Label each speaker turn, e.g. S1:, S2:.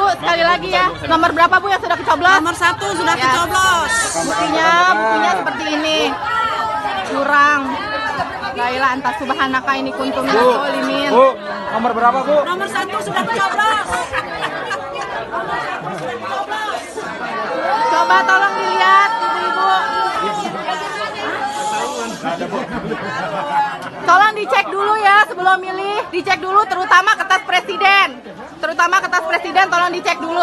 S1: Bu, sekali lagi ya. Nomor berapa Bu yang sudah kecoblos?
S2: Nomor 1 sudah
S1: Ya.
S2: kecoblos.
S1: Buktinya seperti ini. Curang. Gailah anta subhanaka ini kuntum minaz zalimin.
S3: Bu, nomor berapa Bu?
S2: Nomor 1 sudah kecoblos.
S1: Coba tolong dilihat ibu-ibu. Tolong dicek dulu ya sebelum milih. Dicek dulu terutama kertas presiden. Tolong dicek dulu.